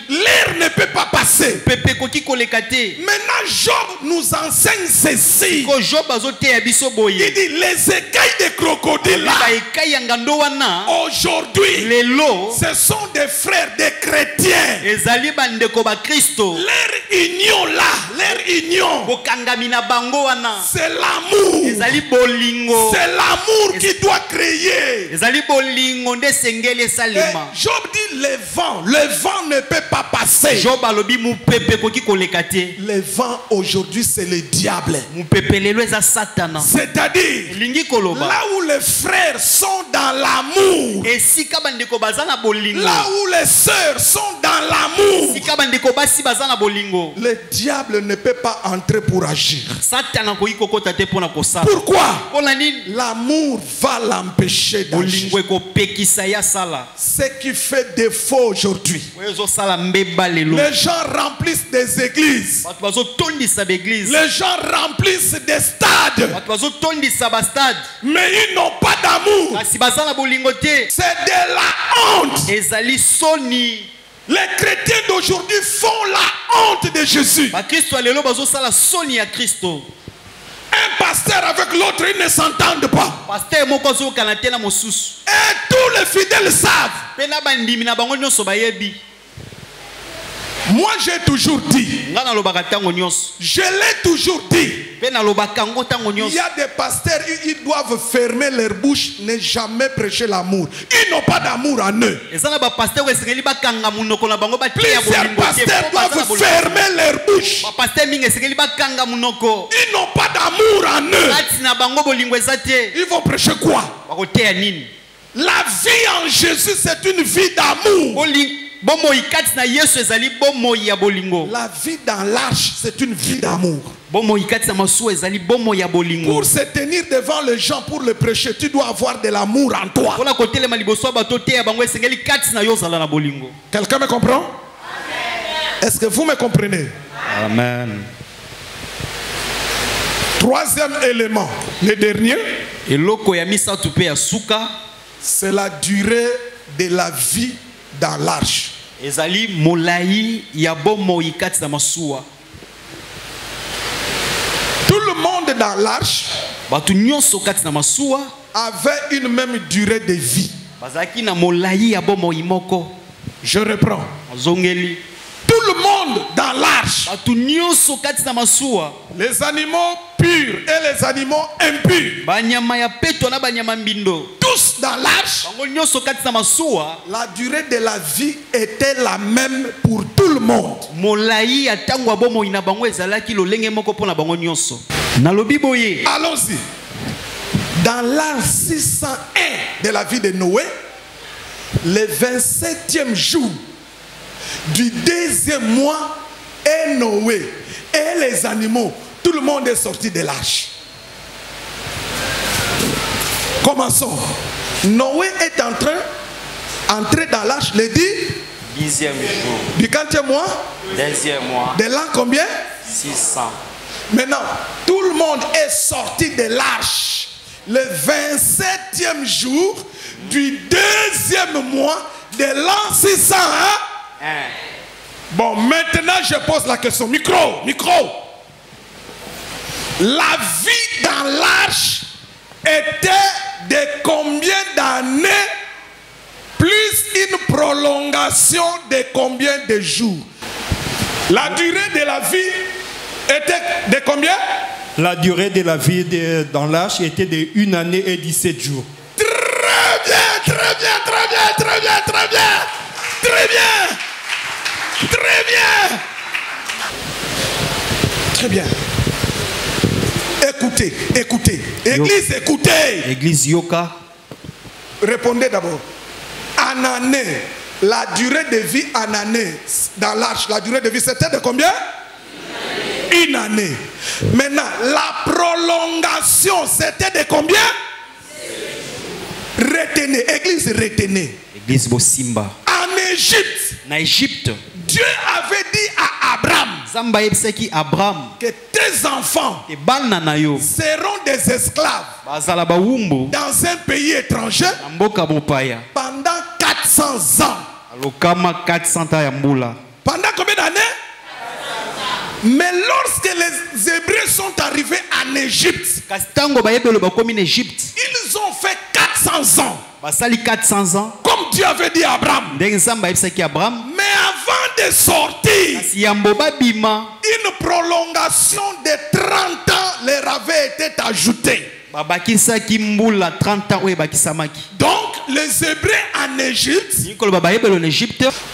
Speaker 2: L'air ne peut pas passer. Maintenant, Job nous enseigne ceci. Il dit, les écailles des crocodiles là, aujourd'hui, ce sont des frères, des chrétiens. Leur union là, leur union, c'est l'amour. C'est l'amour qui doit créer. Et Job dit, le vent ne peut pas passer. Le vent aujourd'hui, c'est le diable. C'est-à-dire, là où les frères sont dans dans l'amour, là où les sœurs sont dans l'amour, le diable ne peut pas entrer pour agir. Pourquoi? L'amour va l'empêcher d'agir. Ce qui fait défaut aujourd'hui. Les gens remplissent des églises. Les gens remplissent des stades. Mais ils n'ont pas d'amour. C'est de la honte. Les chrétiens d'aujourd'hui font la honte de Jésus. Un pasteur avec l'autre, ils ne s'entendent pas. Et tous les fidèles savent. Moi j'ai toujours dit, je l'ai toujours dit, il y a des pasteurs, ils doivent fermer leur bouche, ne jamais prêcher l'amour. Ils n'ont pas d'amour en eux. Plusieurs pasteurs doivent fermer leur bouche. Ils n'ont pas d'amour en eux. Ils vont prêcher quoi? La vie en Jésus, c'est une vie d'amour. La vie dans l'arche, c'est une vie d'amour. Pour se tenir devant les gens pour le prêcher, tu dois avoir de l'amour en toi. Quelqu'un me comprend? Est-ce que vous me comprenez?
Speaker 1: Amen.
Speaker 2: Troisième élément, le dernier, c'est la durée de la vie dans l'arche. Tout le monde dans l'arche avait une même durée de vie. Je reprends. Tout le monde dans l'arche, les animaux purs et les animaux impurs, tous dans l'arche, la durée de la vie était la même pour tout le monde. Allons-y. Dans l'an 601 de la vie de Noé, le 27e jour du deuxième mois, et Noé et les animaux, tout le monde est sorti de l'arche. Commençons. Noé est entré dans l'arche le 10e jour. Du quantième mois?
Speaker 4: Deuxième mois.
Speaker 2: De l'an combien?
Speaker 4: 600.
Speaker 2: Maintenant, tout le monde est sorti de l'arche le 27e jour du deuxième mois de l'an 600. Bon, maintenant je pose la question. Micro. La vie dans l'arche était de combien d'années plus une prolongation de combien de jours? La durée de la vie était de combien?
Speaker 3: La durée de la vie dans l'arche était de 1 année et 17 jours.
Speaker 2: Très bien. Très bien. Écoutez. Église, écoutez.
Speaker 1: Église Yoka.
Speaker 2: Répondez d'abord. En année, la durée de vie en année, dans l'arche, la durée de vie, c'était de combien? 1 année. Maintenant, la prolongation, c'était de combien? Retenez, église, retenez.
Speaker 1: Église Bosimba.
Speaker 2: En Égypte. Dieu avait dit à Abraham que tes enfants seront des esclaves dans un pays étranger pendant 400 ans. Pendant combien d'années? Mais lorsque les Hébreux sont arrivés en Égypte, ils ont fait 400 ans. Comme Dieu avait dit à Abraham. Mais avant de sortir, une prolongation de 30 ans leur avait été ajoutée. Donc les Hébreux en Égypte,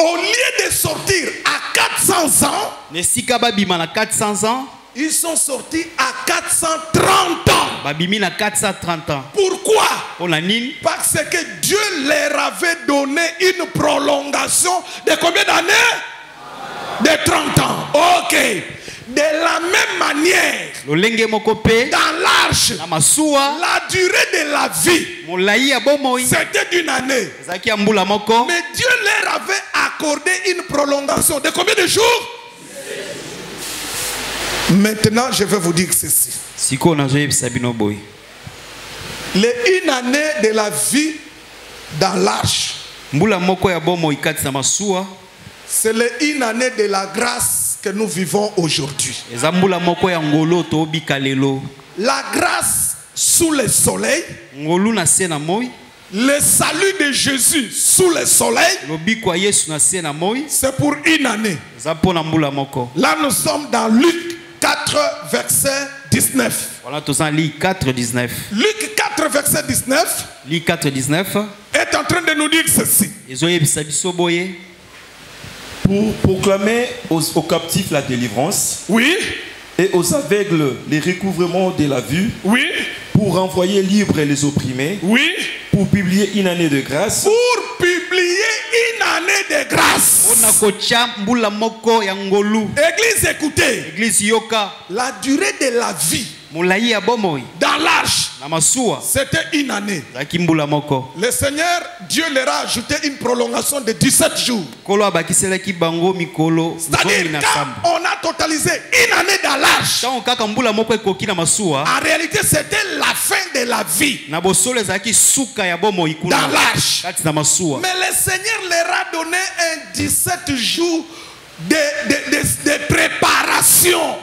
Speaker 2: au lieu de sortir à 400 ans, ils sont sortis à 430 ans. Pourquoi? Parce Donc c'est que Dieu leur avait donné une prolongation de combien d'années? De 30 ans. Ok. De la même manière, dans l'arche, la durée de la vie, c'était d'une année. Mais Dieu leur avait accordé une prolongation de combien de jours? Maintenant, je vais vous dire ceci. Une année de la vie dans l'arche, c'est une année de la grâce que nous vivons aujourd'hui. La grâce sous le soleil, le salut de Jésus sous le soleil, c'est pour une année. Là, nous sommes dans Luc 4, verset 19.
Speaker 1: Luc 4, 19.
Speaker 2: Luc 4, verset 19 est en train de nous dire ceci.
Speaker 5: Pour proclamer aux captifs la délivrance.
Speaker 2: Oui.
Speaker 5: Et aux aveugles les recouvrements de la vue.
Speaker 2: Oui.
Speaker 5: Pour renvoyer libres les opprimés.
Speaker 2: Oui.
Speaker 5: Pour publier une année de grâce.
Speaker 2: Pour publier une année de grâce. Église, écoutez.
Speaker 1: Église yoka.
Speaker 2: La durée de la vie dans l'arche, c'était une année. Le Seigneur, Dieu leur a ajouté une prolongation de 17 jours. C'est-à-dire quand on a totalisé une année dans l'arche, en réalité c'était la fin de la vie dans l'arche. Mais le Seigneur leur a donné un 17 jours de préparation.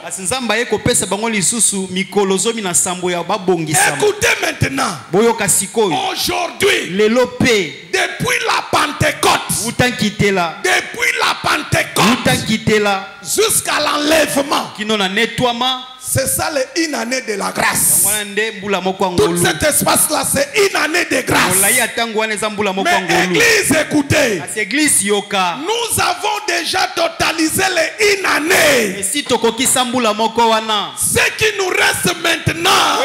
Speaker 2: Écoutez maintenant. Aujourd'hui, depuis la Pentecôte, jusqu'à l'enlèvement, c'est ça une année de la grâce. Tout cet espace-là, c'est une année de grâce. Mais église, écoutez, nous avons déjà totalisé une année. Ce qui nous reste maintenant,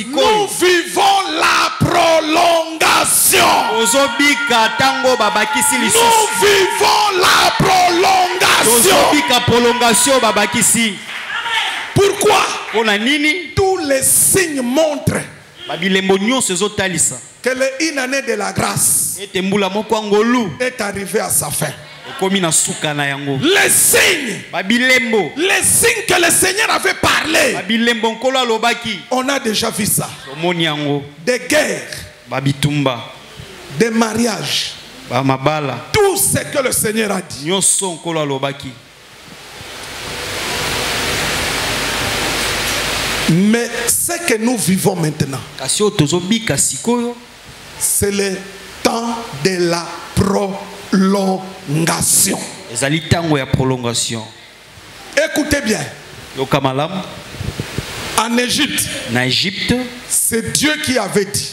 Speaker 2: nous vivons la prolongation. Nous vivons la prolongation. Pourquoi? Tous les signes montrent que une année de la grâce est arrivée à sa fin. Les signes que le Seigneur avait parlé, on a déjà vu ça. Des guerres, des mariages, tout ce que le Seigneur a dit. Mais ce que nous vivons maintenant, c'est le temps de la prolongation. Écoutez bien. En Égypte, c'est Dieu qui avait dit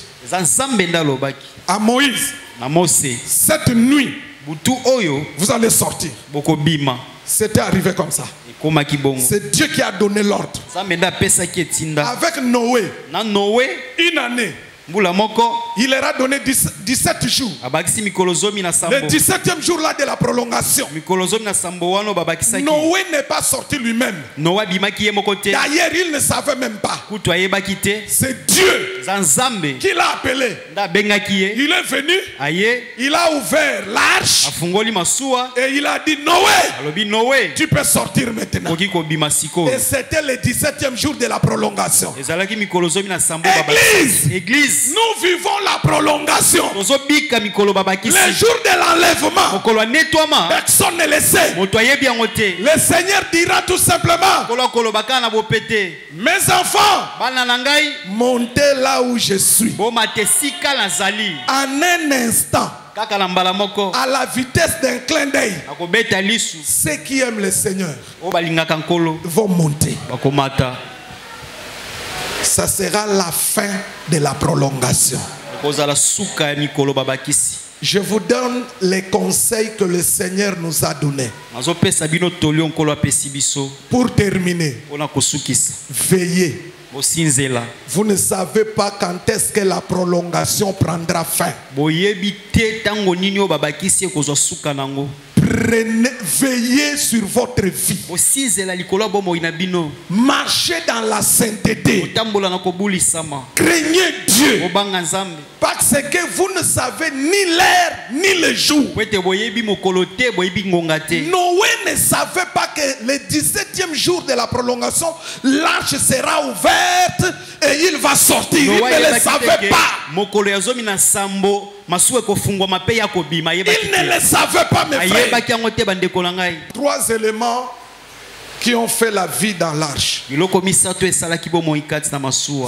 Speaker 2: à Moïse, cette nuit, vous allez sortir. C'était arrivé comme ça. C'est Dieu qui a donné l'ordre. Avec Noé, une année, il leur a donné 17 jours. Le 17e jour là de la prolongation, Noé n'est pas sorti lui-même. D'ailleurs, il ne savait même pas. C'est Dieu qui l'a appelé. Il est venu, il a ouvert l'arche et il a dit Noé, tu peux sortir maintenant. Et c'était le 17e jour de la prolongation. Église, nous vivons la prolongation. Le jour de l'enlèvement, personne ne le sait. Le Seigneur dira tout simplement, mes enfants, montez là où je suis. En un instant, à la vitesse d'un clin d'œil, ceux qui aiment le Seigneur vont monter. Ça sera la fin de la prolongation. Je vous donne les conseils que le Seigneur nous a donnés. Pour terminer, veillez Vous ne savez pas quand est-ce que la prolongation prendra fin. Veillez sur votre vie. Marchez dans la sainteté. Craignez Dieu. Parce que vous ne savez ni l'heure ni le jour. Noé ne savait pas que le 17e jour de la prolongation, l'arche sera ouverte et il va sortir. Il ne le savait pas. Il ne le savait pas, mes frères. 3 éléments qui ont fait la vie dans l'arche.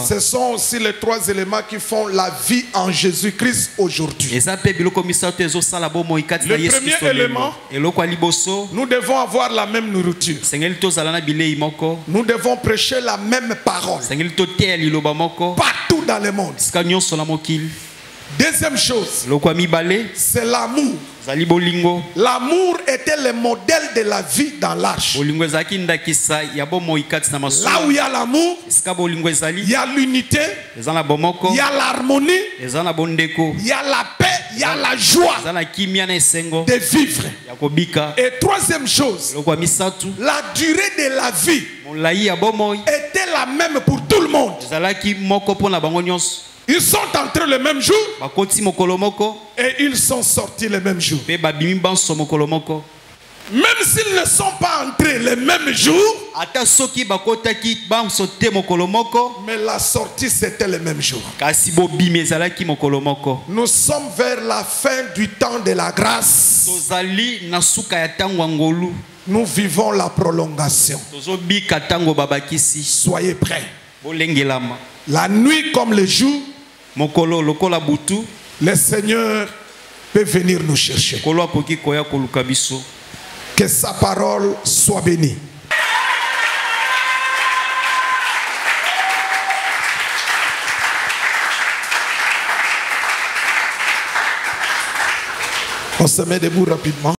Speaker 2: Ce sont aussi les 3 éléments qui font la vie en Jésus-Christ aujourd'hui. Le premier élément, nous devons avoir la même nourriture. Nous devons prêcher la même parole partout dans le monde. Deuxième chose, c'est l'amour. L'amour était le modèle de la vie dans l'arche. Là où il y a l'amour, il y a l'unité, il y a l'harmonie, il y a la paix, il y a la joie de vivre. Et troisième chose, la durée de la vie était la même pour tout le monde. Ils sont entrés le même jour et ils sont sortis le même jour. Même s'ils ne sont pas entrés le même jour, mais la sortie c'était le même jour. Nous sommes vers la fin du temps de la grâce. Nous vivons la prolongation. Soyez prêts. La nuit comme le jour, le Seigneur peut venir nous chercher. Que sa parole soit bénie. On se met debout rapidement.